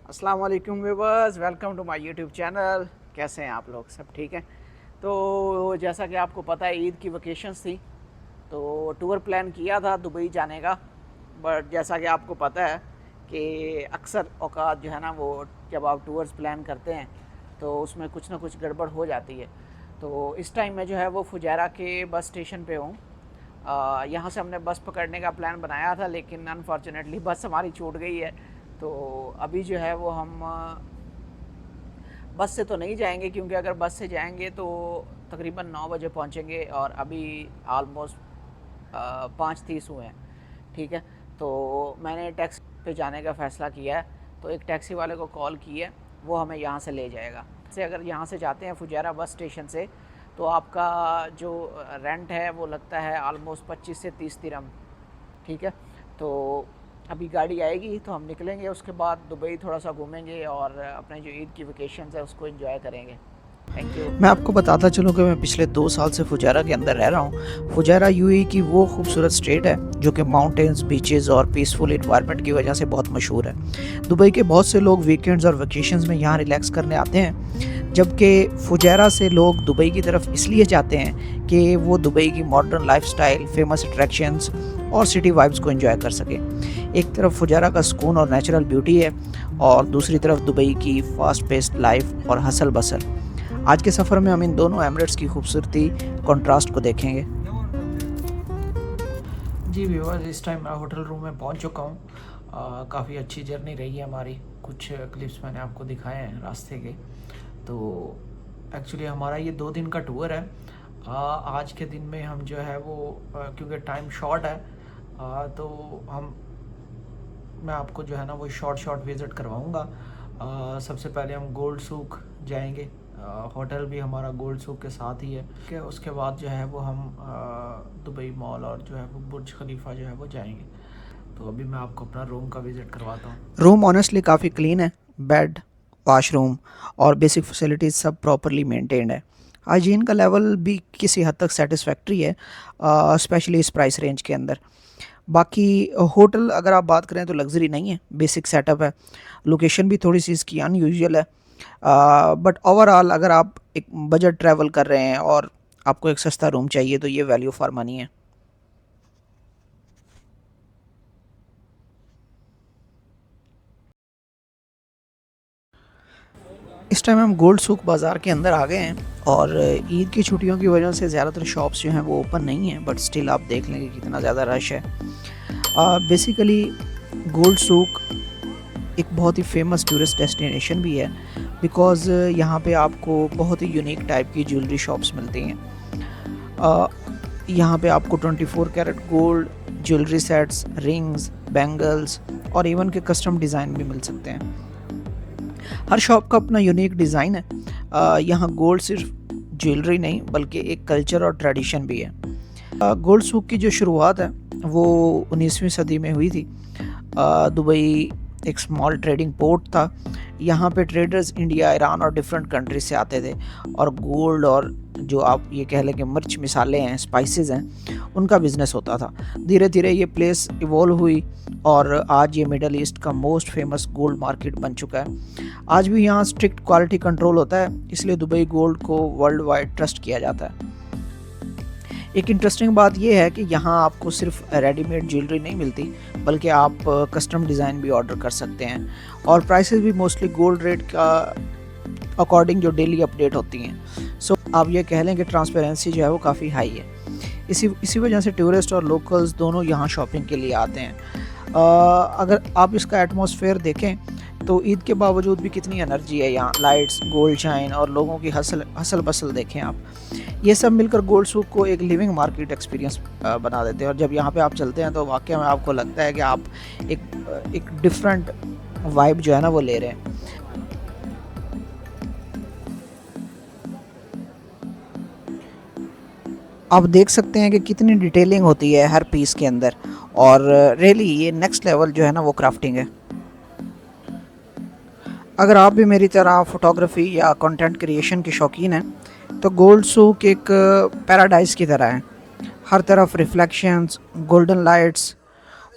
अस्सलाम वालेकुम viewers, welcome to my YouTube channel. कैसे हैं आप लोग? सब ठीक हैं? तो जैसा कि आपको पता है, ईद की वेकेशंस थी तो टूर प्लान किया था दुबई जाने का। बट जैसा कि आपको पता है कि अक्सर औकात जो है ना, वो जब आप टूर्स प्लान करते हैं तो उसमें कुछ ना कुछ गड़बड़ हो जाती है। तो इस टाइम मैं जो है वो फुजैरा के बस स्टेशन पे हूँ। यहाँ से हमने बस पकड़ने का प्लान बनाया था, लेकिन अनफॉर्चुनेटली बस हमारी छूट गई है। तो अभी जो है वो हम बस से तो नहीं जाएंगे, क्योंकि अगर बस से जाएंगे तो तकरीबन 9 बजे पहुंचेंगे और अभी आलमोस्ट 5:30 हुए हैं। ठीक है, तो मैंने टैक्सी पे जाने का फ़ैसला किया है। तो एक टैक्सी वाले को कॉल की है, वो हमें यहाँ से ले जाएगा। से अगर यहाँ से जाते हैं फुजैरा बस स्टेशन से, तो आपका जो रेंट है वो लगता है आलमोस्ट 25 से 30 दिरहम। ठीक है, तो अभी गाड़ी आएगी तो हम निकलेंगे। उसके बाद दुबई थोड़ा सा घूमेंगे और अपने जो ईद की वेकेशन है उसको एंजॉय करेंगे। Thank you. मैं आपको बताता चलूँ कि मैं पिछले 2 साल से फुजारा के अंदर रह रहा हूँ। फुजारा यूएई की वो खूबसूरत स्टेट है जो कि माउंटेन्स, बीचेस और पीसफुल एनवायरनमेंट की वजह से बहुत मशहूर है। दुबई के बहुत से लोग वीकेंड्स और वेकेशंस में यहाँ रिलैक्स करने आते हैं, जबकि फुजारा से लोग दुबई की तरफ इसलिए जाते हैं कि वो दुबई की मॉडर्न लाइफस्टाइल, फेमस अट्रैक्शंस और सिटी वाइब्स को एंजॉय कर सकें। एक तरफ फुजारा का सुकून और नेचुरल ब्यूटी है, और दूसरी तरफ दुबई की फास्ट पेस्ड लाइफ और हसल बसल। आज के सफ़र में हम इन दोनों एमिरेट्स की खूबसूरती कंट्रास्ट को देखेंगे। जी व्यूअर्स, इस टाइम मैं होटल रूम में पहुंच चुका हूं। काफ़ी अच्छी जर्नी रही है हमारी। कुछ क्लिप्स मैंने आपको दिखाए हैं रास्ते के। तो एक्चुअली हमारा ये 2 दिन का टूर है। आज के दिन में हम जो है वो क्योंकि टाइम शॉर्ट है, तो हम मैं आपको जो है ना वो शॉर्ट विज़िट करवाऊँगा। सबसे पहले हम गोल्ड सूक जाएंगे। होटल भी हमारा गोल्ड सूक के साथ ही है। कि उसके बाद जो है वो हम दुबई मॉल और जो है वो बुर्ज खलीफा जो है वो जाएंगे। तो अभी मैं आपको अपना रूम का विज़िट करवाता हूँ। रूम ऑनेस्टली काफ़ी क्लीन है। बेड, वाशरूम और बेसिक फैसिलिटीज़ सब प्रॉपरली मेंटेन्ड है। हाइजीन का लेवल भी किसी हद तक सेटिस्फैक्ट्री है, स्पेशली इस प्राइस रेंज के अंदर। बाकी होटल अगर आप बात करें तो लग्जरी नहीं है, बेसिक सेटअप है। लोकेशन भी थोड़ी सी इसकी अनयूजुअल है, बट ओवरऑल अगर आप एक बजट ट्रैवल कर रहे हैं और आपको एक सस्ता रूम चाहिए तो ये वैल्यू फॉर मनी है। इस टाइम हम गोल्ड सूक बाज़ार के अंदर आ गए हैं, और ईद की छुट्टियों की वजह से ज़्यादातर शॉप्स जो हैं वो ओपन नहीं हैं, बट स्टिल आप देख लेंगे कितना ज़्यादा रश है। बेसिकली गोल्ड सूक एक बहुत ही फेमस टूरिस्ट डेस्टिनेशन भी है, बिकॉज़ यहाँ पे आपको बहुत ही यूनिक टाइप की ज्वेलरी शॉप्स मिलती हैं। यहाँ पे आपको 24 carat gold jewellery sets, rings, bangles और इवन के कस्टम डिज़ाइन भी मिल सकते हैं। हर शॉप का अपना यूनिक डिज़ाइन है। यहाँ गोल्ड सिर्फ ज्वेलरी नहीं बल्कि एक कल्चर और ट्रेडिशन भी है। गोल्ड सूक की जो शुरुआत है वो 19वीं सदी में हुई थी। दुबई एक स्मॉल ट्रेडिंग पोर्ट था। यहाँ पे ट्रेडर्स इंडिया, ईरान और डिफरेंट कंट्री से आते थे, और गोल्ड और जो आप ये कह लें कि मिर्च मिसाले हैं, स्पाइसेस हैं, उनका बिज़नेस होता था। धीरे धीरे ये प्लेस इवॉल्व हुई और आज ये मिडल ईस्ट का मोस्ट फेमस गोल्ड मार्केट बन चुका है। आज भी यहाँ स्ट्रिक्ट क्वालिटी कंट्रोल होता है, इसलिए दुबई गोल्ड को वर्ल्ड वाइड ट्रस्ट किया जाता है। एक इंटरेस्टिंग बात यह है कि यहाँ आपको सिर्फ रेडीमेड ज्वेलरी नहीं मिलती, बल्कि आप कस्टम डिज़ाइन भी ऑर्डर कर सकते हैं, और प्राइसेस भी मोस्टली गोल्ड रेट का अकॉर्डिंग जो डेली अपडेट होती हैं। सो आप ये कह लें कि ट्रांसपेरेंसी जो है वो काफ़ी हाई है। इसी वजह से टूरिस्ट और लोकल्स दोनों यहाँ शॉपिंग के लिए आते हैं। अगर आप इसका एटमॉस्फेयर देखें तो ईद के बावजूद भी कितनी एनर्जी है यहाँ। लाइट्स, गोल्ड शाइन और लोगों की हसल बसल देखें आप। ये सब मिलकर गोल्ड सूक को एक लिविंग मार्केट एक्सपीरियंस बना देते हैं, और जब यहाँ पे आप चलते हैं तो वाकई में आपको लगता है कि आप एक डिफरेंट वाइब जो है ना वो ले रहे हैं। आप देख सकते हैं कि कितनी डिटेलिंग होती है हर पीस के अंदर, और रियली ये नेक्स्ट लेवल जो है ना वो क्राफ्टिंग है। अगर आप भी मेरी तरह फ़ोटोग्राफी या कंटेंट क्रिएशन के शौकीन हैं तो गोल्ड सूक एक पैराडाइज़ की तरह है। हर तरफ रिफ्लेक्शंस, गोल्डन लाइट्स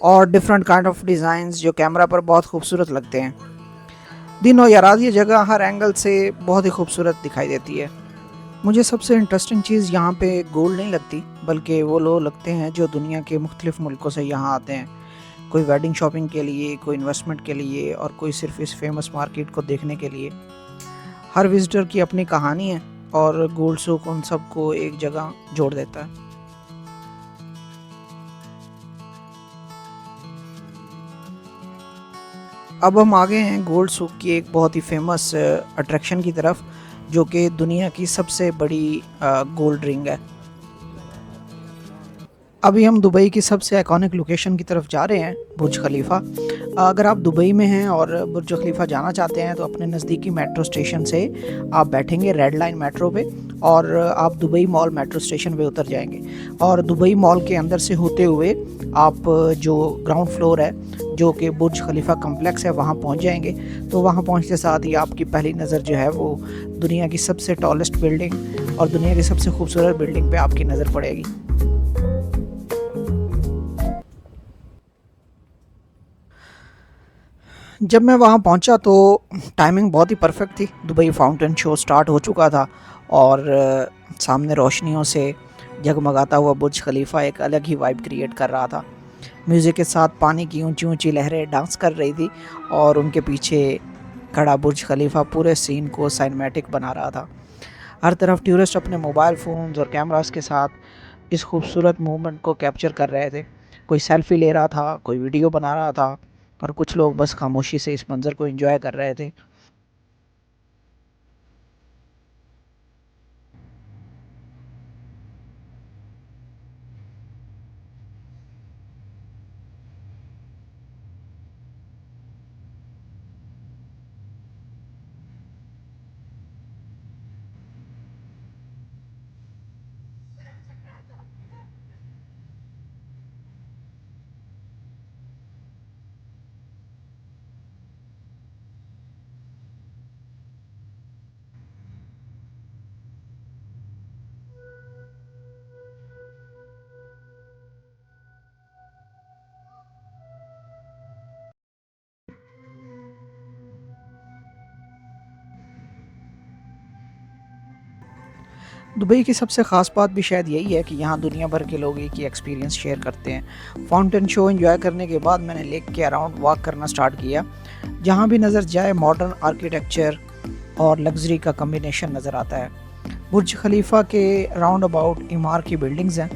और डिफरेंट काइंड ऑफ डिज़ाइंस जो कैमरा पर बहुत खूबसूरत लगते हैं। दिन हो या रात ये जगह हर एंगल से बहुत ही खूबसूरत दिखाई देती है। मुझे सबसे इंटरेस्टिंग चीज़ यहाँ पे गोल्ड नहीं लगती, बल्कि वो लोग लगते हैं जो दुनिया के मुख्तलिफ़ मुल्कों से यहाँ आते हैं। कोई वेडिंग शॉपिंग के लिए, कोई इन्वेस्टमेंट के लिए और कोई सिर्फ इस फेमस मार्केट को देखने के लिए। हर विजिटर की अपनी कहानी है और गोल्ड सूक उन सबको एक जगह जोड़ देता है। अब हम आ गए हैं गोल्ड सूक की एक बहुत ही फेमस अट्रैक्शन की तरफ, जो कि दुनिया की सबसे बड़ी गोल्ड रिंग है। अभी हम दुबई की सबसे आइकॉनिक लोकेशन की तरफ जा रहे हैं, बुर्ज खलीफा। अगर आप दुबई में हैं और बुर्ज खलीफा जाना चाहते हैं तो अपने नज़दीकी मेट्रो स्टेशन से आप बैठेंगे रेड लाइन मेट्रो पे और आप दुबई मॉल मेट्रो स्टेशन पे उतर जाएंगे और दुबई मॉल के अंदर से होते हुए आप जो ग्राउंड फ्लोर है, जो कि बुर्ज खलीफा कम्प्लेक्स है, वहाँ पहुँच जाएंगे। तो वहाँ पहुँचते साथ ही आपकी पहली नज़र जो है वो दुनिया की सबसे टॉलेस्ट बिल्डिंग और दुनिया की सबसे खूबसूरत बिल्डिंग पे आपकी नज़र पड़ेगी। जब मैं वहाँ पहुँचा तो टाइमिंग बहुत ही परफेक्ट थी। दुबई फाउंटेन शो स्टार्ट हो चुका था और सामने रोशनियों से जगमगाता हुआ बुर्ज खलीफा एक अलग ही वाइब क्रिएट कर रहा था। म्यूज़िक के साथ पानी की ऊंची ऊंची लहरें डांस कर रही थी और उनके पीछे खड़ा बुर्ज खलीफा पूरे सीन को साइनेमैटिक बना रहा था। हर तरफ टूरिस्ट अपने मोबाइल फ़ोन्स और कैमरास के साथ इस खूबसूरत मोमेंट को कैप्चर कर रहे थे। कोई सेल्फ़ी ले रहा था, कोई वीडियो बना रहा था और कुछ लोग बस खामोशी से इस मंज़र को एंजॉय कर रहे थे। दुबई की सबसे ख़ास बात भी शायद यही है कि यहाँ दुनिया भर के लोग एक ही एक्सपीरियंस शेयर करते हैं। फाउंटेन शो एंजॉय करने के बाद मैंने लेक के अराउंड वॉक करना स्टार्ट किया। जहाँ भी नज़र जाए मॉडर्न आर्किटेक्चर और लग्जरी का कम्बिनेशन नज़र आता है। बुर्ज खलीफा के राउंड अबाउट इमार की बिल्डिंग्स हैं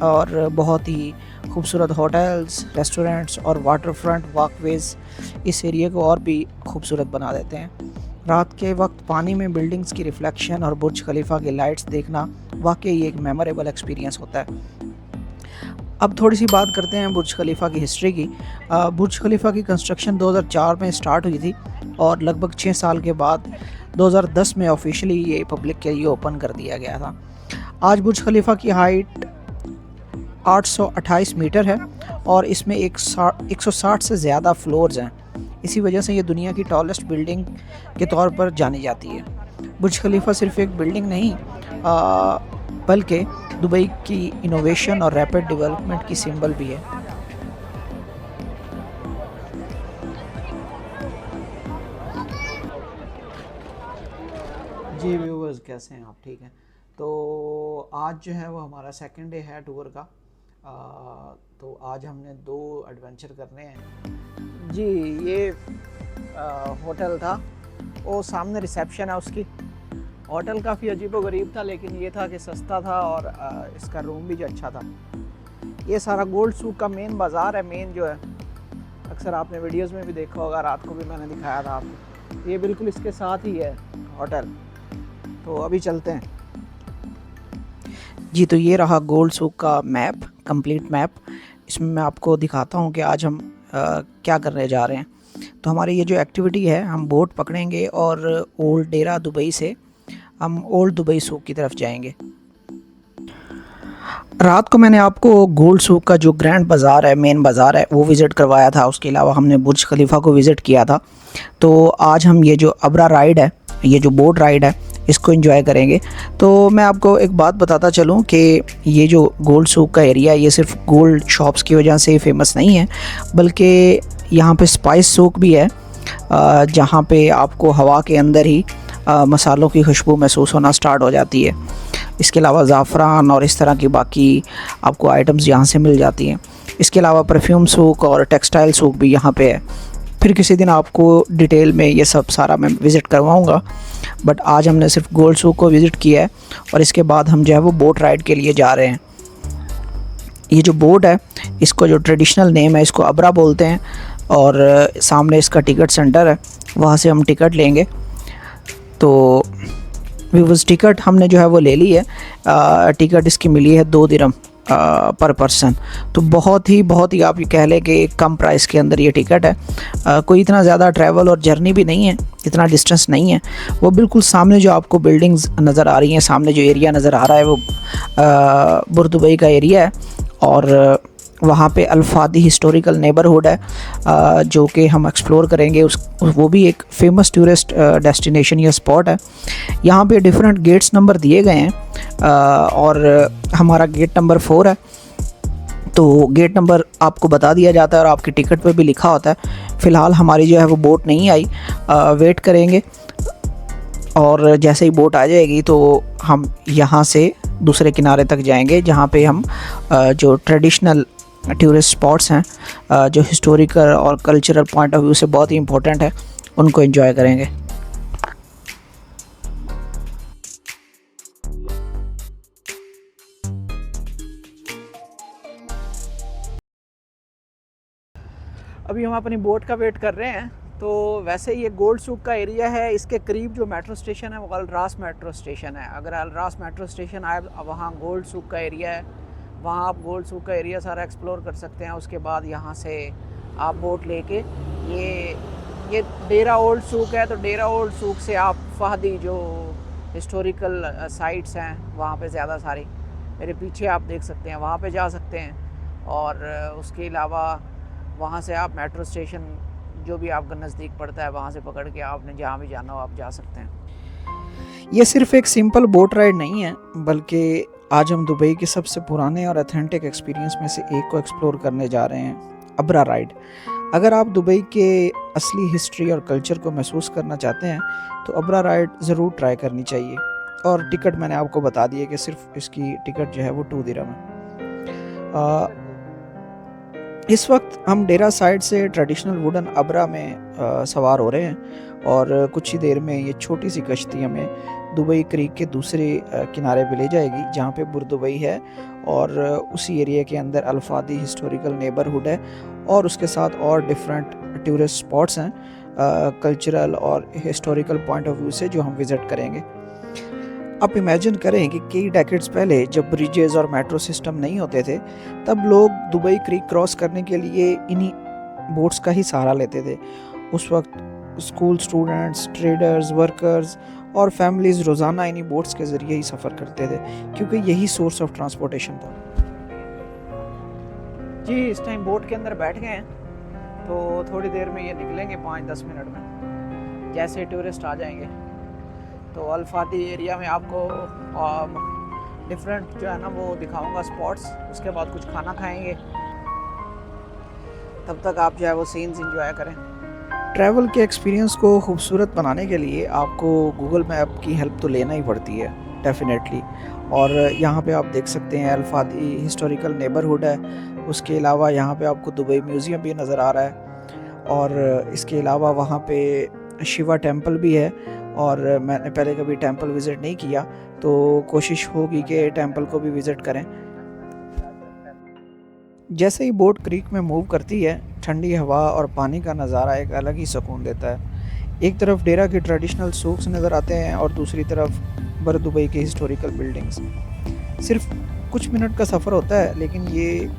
और बहुत ही खूबसूरत होटल्स, रेस्टोरेंट्स और वाटर फ्रंट वॉकवेज़ इस एरिया को और भी खूबसूरत बना देते हैं। रात के वक्त पानी में बिल्डिंग्स की रिफ्लेक्शन और बुर्ज खलीफा की लाइट्स देखना वाकई एक मेमोरेबल एक्सपीरियंस होता है। अब थोड़ी सी बात करते हैं बुर्ज खलीफा की हिस्ट्री की। बुर्ज खलीफा की कंस्ट्रक्शन 2004 में स्टार्ट हुई थी और लगभग 6 साल के बाद 2010 में ऑफिशियली ये पब्लिक के लिए ओपन कर दिया गया था। आज बुर्ज खलीफा की हाइट 828 मीटर है और इसमें 160 से ज़्यादा फ्लोर्स हैं। इसी वजह से ये दुनिया की टॉलेस्ट बिल्डिंग के तौर पर जानी जाती है। बुर्ज खलीफा सिर्फ एक बिल्डिंग नहीं बल्कि दुबई की इनोवेशन और रैपिड डेवलपमेंट की सिंबल भी है। जी व्यूवर्स, कैसे हैं आप? ठीक हैं। तो आज जो है वो हमारा सेकंड डे है टूर का। तो आज हमने 2 एडवेंचर करने हैं जी। ये होटल था, वो सामने रिसेप्शन है उसकी। होटल काफ़ी अजीबोगरीब था, लेकिन ये था कि सस्ता था और इसका रूम भी जो अच्छा था। ये सारा गोल्ड सूक का मेन बाज़ार है, मेन जो है अक्सर आपने वीडियोस में भी देखा होगा, रात को भी मैंने दिखाया था आपको। ये बिल्कुल इसके साथ ही है होटल। तो अभी चलते हैं जी। तो ये रहा गोल्ड सूक का मैप, कंप्लीट मैप। इसमें मैं आपको दिखाता हूँ कि आज हम क्या करने जा रहे हैं। तो हमारी ये जो एक्टिविटी है, हम बोट पकड़ेंगे और ओल्ड डेरा दुबई से हम ओल्ड दुबई सूक की तरफ जाएंगे। रात को मैंने आपको गोल्ड सूक का जो ग्रैंड बाज़ार है, मेन बाज़ार है, वो विज़िट करवाया था। उसके अलावा हमने बुर्ज खलीफा को विज़िट किया था। तो आज हम ये जो अबरा राइड है, ये जो बोट राइड है, इसको एंजॉय करेंगे। तो मैं आपको एक बात बताता चलूँ कि ये जो गोल्ड सूक का एरिया है, ये सिर्फ गोल्ड शॉप्स की वजह से फेमस नहीं है, बल्कि यहाँ पे स्पाइस सूक भी है, जहाँ पे आपको हवा के अंदर ही मसालों की खुशबू महसूस होना स्टार्ट हो जाती है। इसके अलावा ज़ाफ़रान और इस तरह की बाकी आपको आइटम्स यहाँ से मिल जाती हैं। इसके अलावा परफ्यूम सूक और टेक्सटाइल सूक भी यहाँ पे है। फिर किसी दिन आपको डिटेल में ये सब सारा मैं विज़िट करवाऊँगा, बट आज हमने सिर्फ गोल्ड सूक को विज़िट किया है और इसके बाद हम जो है वो बोट राइड के लिए जा रहे हैं। ये जो बोट है, इसको जो ट्रेडिशनल नेम है इसको अबरा बोलते हैं और सामने इसका टिकट सेंटर है, वहाँ से हम टिकट लेंगे। तो व्यूवर्स टिकट हमने जो है वो ले ली है। टिकट इसकी मिली है 2 दिरहम पर पर्सन। तो बहुत ही आप ये कह लें कि कम प्राइस के अंदर ये टिकट है। कोई इतना ज़्यादा ट्रैवल और जर्नी भी नहीं है, इतना डिस्टेंस नहीं है। वो बिल्कुल सामने जो आपको बिल्डिंग्स नज़र आ रही हैं, सामने जो एरिया नज़र आ रहा है वो बुर्द दुबई का एरिया है और वहाँ पे अल्फादी हिस्टोरिकल नेबरहुड है जो कि हम एक्सप्लोर करेंगे। वो भी एक फ़ेमस टूरिस्ट डेस्टिनेशन या स्पॉट है। यहाँ पे डिफरेंट गेट्स नंबर दिए गए हैं और हमारा गेट नंबर 4 है। तो गेट नंबर आपको बता दिया जाता है और आपकी टिकट पे भी लिखा होता है। फ़िलहाल हमारी जो है वो बोट नहीं आई, वेट करेंगे और जैसे ही बोट आ जाएगी तो हम यहाँ से दूसरे किनारे तक जाएंगे, जहाँ पे हम जो ट्रेडिशनल टूरिस्ट स्पॉट्स हैं जो हिस्टोरिकल और कल्चरल पॉइंट ऑफ व्यू से बहुत ही इम्पोर्टेंट है, उनको एंजॉय करेंगे। अभी हम अपनी बोट का वेट कर रहे हैं। तो वैसे ये गोल्ड सूक का एरिया है, इसके करीब जो मेट्रो स्टेशन है वो अलरास मेट्रो स्टेशन है। अगर अलरास मेट्रो स्टेशन आए, वहाँ गोल्ड सूक का एरिया है, वहाँ आप गोल्ड सूक का एरिया सारा एक्सप्लोर कर सकते हैं। उसके बाद यहाँ से आप बोट लेके ये डेरा ओल्ड सूक है, तो डेरा ओल्ड सूक से आप फहदी जो हिस्टोरिकल साइट्स हैं वहाँ पे ज़्यादा सारी मेरे पीछे आप देख सकते हैं, वहाँ पे जा सकते हैं। और उसके अलावा वहाँ से आप मेट्रो स्टेशन जो भी आपका नज़दीक पड़ता है वहाँ से पकड़ के आपने जहाँ भी जाना हो आप जा सकते हैं। ये सिर्फ एक सिंपल बोट राइड नहीं है, बल्कि आज हम दुबई के सबसे पुराने और ऑथेंटिक एक्सपीरियंस में से एक को एक्सप्लोर करने जा रहे हैं, अबरा राइड। अगर आप दुबई के असली हिस्ट्री और कल्चर को महसूस करना चाहते हैं तो अबरा राइड ज़रूर ट्राई करनी चाहिए। और टिकट मैंने आपको बता दिया कि सिर्फ इसकी टिकट जो है वो 2 दिरहम है। इस वक्त हम डेरा साइड से ट्रेडिशनल वुडन अबरा में सवार हो रहे हैं और कुछ ही देर में ये छोटी सी कश्ती हमें दुबई क्रीक के दूसरे किनारे पे ले जाएगी, जहाँ पे बुर्द दुबई है और उसी एरिया के अंदर अल्फादी हिस्टोरिकल नेबरहुड है और उसके साथ और डिफरेंट टूरिस्ट स्पॉट्स हैं कल्चरल और हिस्टोरिकल पॉइंट ऑफ व्यू से जो हम विज़िट करेंगे। आप इमेजिन करें कि कई डेकेड्स पहले जब ब्रिजेज़ और मेट्रो सिस्टम नहीं होते थे, तब लोग दुबई क्रीक क्रॉस करने के लिए इन्हीं बोट्स का ही सहारा लेते थे। उस वक्त स्कूल स्टूडेंट्स, ट्रेडर्स, वर्कर्स और फैमिलीज़ रोज़ाना इन्हीं बोट्स के ज़रिए ही सफ़र करते थे, क्योंकि यही सोर्स ऑफ ट्रांसपोर्टेशन था। जी, इस टाइम बोट के अंदर बैठ गए हैं, तो थोड़ी देर में ये निकलेंगे 5-10 मिनट में, जैसे टूरिस्ट आ जाएंगे। तो अल्फादी एरिया में आपको डिफरेंट जो है ना वो दिखाऊंगा स्पॉट्स। उसके बाद कुछ खाना खाएंगे, तब तक आप जो है वो सीन्स एंजॉय करें। ट्रैवल के एक्सपीरियंस को खूबसूरत बनाने के लिए आपको गूगल मैप की हेल्प तो लेना ही पड़ती है डेफिनेटली। और यहाँ पे आप देख सकते हैं अल्फादी हिस्टोरिकल नेबरहुड है, उसके अलावा यहाँ पे आपको दुबई म्यूज़ियम भी नज़र आ रहा है और इसके अलावा वहाँ पे शिवा टेम्पल भी है। और मैंने पहले कभी टेंपल विज़िट नहीं किया, तो कोशिश होगी कि टेंपल को भी विज़िट करें। जैसे ही बोट क्रीक में मूव करती है, ठंडी हवा और पानी का नज़ारा एक अलग ही सुकून देता है। एक तरफ डेरा के ट्रेडिशनल सूक्स नज़र आते हैं और दूसरी तरफ बुर्द दुबई के हिस्टोरिकल बिल्डिंग्स। सिर्फ कुछ मिनट का सफ़र होता है, लेकिन ये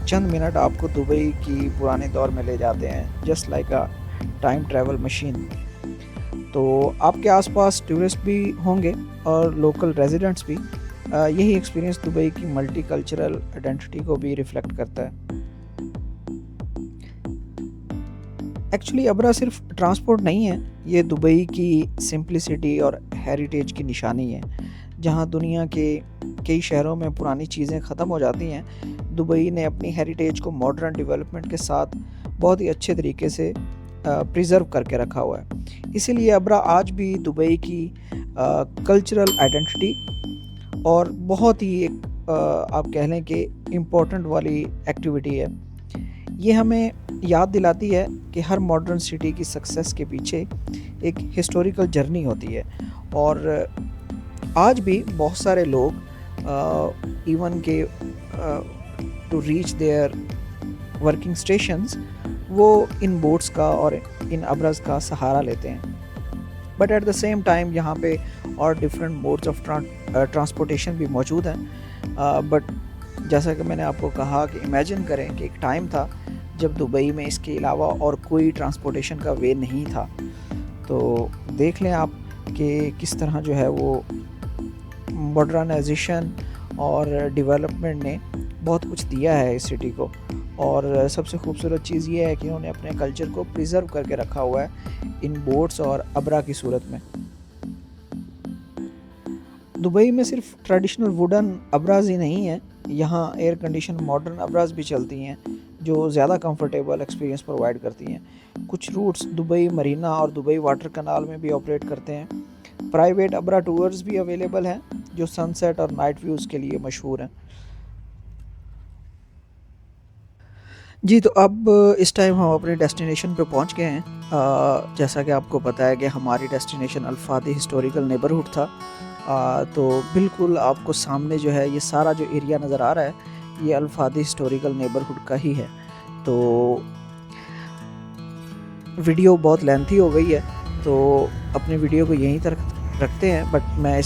चंद मिनट आपको दुबई की पुराने दौर में ले जाते हैं, just like a time travel machine. तो आपके आसपास टूरिस्ट भी होंगे और लोकल रेजिडेंट्स भी। यही एक्सपीरियंस दुबई की मल्टी कल्चरल आइडेंटिटी को भी रिफ्लेक्ट करता है। एक्चुअली अबरा सिर्फ ट्रांसपोर्ट नहीं है, ये दुबई की सिंप्लिसिटी और हेरिटेज की निशानी है। जहाँ दुनिया के कई शहरों में पुरानी चीज़ें ख़त्म हो जाती हैं, दुबई ने अपनी हेरिटेज को मॉडर्न डेवलपमेंट के साथ बहुत ही अच्छे तरीके से प्रिजर्व करके रखा हुआ है। इसीलिए अब्रा आज भी दुबई की कल्चरल आइडेंटिटी और बहुत ही एक आप कह लें कि इम्पोर्टेंट वाली एक्टिविटी है। ये हमें याद दिलाती है कि हर मॉडर्न सिटी की सक्सेस के पीछे एक हिस्टोरिकल जर्नी होती है, और आज भी बहुत सारे लोग इवन के to reach their working stations वो इन बोट्स का और इन अब्राज का सहारा लेते हैं। But at the same time यहाँ पे और डिफरेंट मोड्स ऑफ ट्रांसपोर्टेशन भी मौजूद हैं। बट जैसा कि मैंने आपको कहा कि इमेजिन करें कि एक टाइम था जब दुबई में इसके अलावा और कोई ट्रांसपोर्टेशन का वे नहीं था। तो देख लें आप कि किस तरह जो है वो मॉडर्नाइजेशन और डेवलपमेंट ने बहुत कुछ दिया है इस सिटी को। और सबसे खूबसूरत चीज़ ये है कि उन्होंने अपने कल्चर को प्रिजर्व करके रखा हुआ है इन बोट्स और अब्रा की सूरत में। दुबई में सिर्फ ट्रेडिशनल वुडन अब्राज ही नहीं है, यहाँ एयर कंडीशन मॉडर्न अब्राज भी चलती हैं जो ज़्यादा कंफर्टेबल एक्सपीरियंस प्रोवाइड करती हैं। कुछ रूट्स दुबई मरीना और दुबई वाटर कनाल में भी ऑपरेट करते हैं। प्राइवेट अब्रा टूर्स भी अवेलेबल हैं जो सनसेट और नाइट व्यूज़ के लिए मशहूर हैं। जी, तो अब इस टाइम हम अपने डेस्टिनेशन पे पहुंच गए हैं। जैसा कि आपको पता है कि हमारी डेस्टिनेशन अल्फादी हिस्टोरिकल नेबरहुड था। तो बिल्कुल आपको सामने जो है ये सारा जो एरिया नज़र आ रहा है ये अल्फादी हिस्टोरिकल नेबरहुड का ही है। तो वीडियो बहुत लेंथी हो गई है तो अपने वीडियो को यहीं तक रखते हैं, बट मैं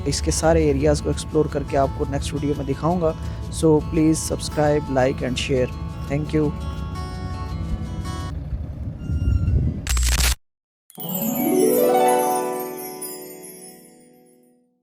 इसके सारे एरियाज़ को एक्सप्लोर करके आपको नेक्स्ट वीडियो में दिखाऊंगा। So please subscribe, like and share. Thank you.